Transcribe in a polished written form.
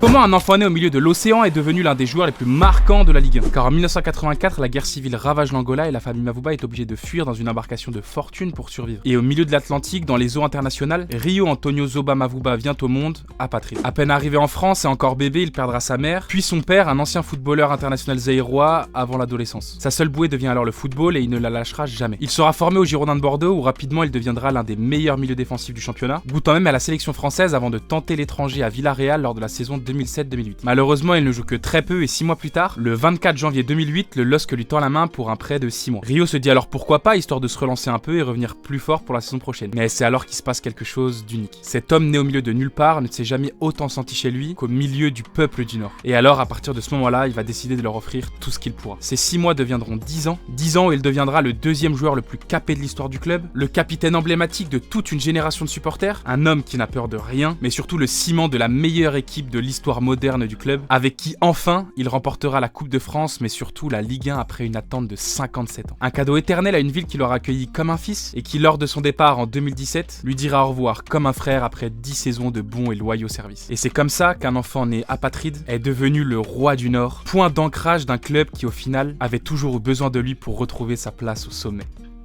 Comment un enfant né au milieu de l'océan est devenu l'un des joueurs les plus marquants de la Ligue 1? Car en 1984, la guerre civile ravage l'Angola et la famille Mavuba est obligée de fuir dans une embarcation de fortune pour survivre. Et au milieu de l'Atlantique, dans les eaux internationales, Rio Antonio Zoba Mavuba vient au monde apatride. À peine arrivé en France et encore bébé, il perdra sa mère, puis son père, un ancien footballeur international zaïrois, avant l'adolescence. Sa seule bouée devient alors le football et il ne la lâchera jamais. Il sera formé au Girondins de Bordeaux où rapidement il deviendra l'un des meilleurs milieux défensifs du championnat, goûtant même à la sélection française avant de tenter l'étranger à Villarreal lors de la saison 2007-2008. Malheureusement, il ne joue que très peu et 6 mois plus tard, le 24 janvier 2008, le LOSC lui tend la main pour un prêt de 6 mois. Rio se dit alors pourquoi pas, histoire de se relancer un peu et revenir plus fort pour la saison prochaine. Mais c'est alors qu'il se passe quelque chose d'unique. Cet homme né au milieu de nulle part ne s'est jamais autant senti chez lui qu'au milieu du peuple du Nord. Et alors, à partir de ce moment-là, il va décider de leur offrir tout ce qu'il pourra. Ces 6 mois deviendront 10 ans. 10 ans où il deviendra le deuxième joueur le plus capé de l'histoire du club, le capitaine emblématique de toute une génération de supporters, un homme qui n'a peur de rien, mais surtout le ciment de la meilleure équipe de l'histoire moderne du club, avec qui enfin il remportera la Coupe de France, mais surtout la Ligue 1 après une attente de 57 ans. Un cadeau éternel à une ville qui l'aura accueilli comme un fils et qui, lors de son départ en 2017, lui dira au revoir comme un frère après 10 saisons de bons et loyaux services. Et c'est comme ça qu'un enfant né apatride est devenu le roi du Nord, point d'ancrage d'un club qui au final avait toujours eu besoin de lui pour retrouver sa place au sommet.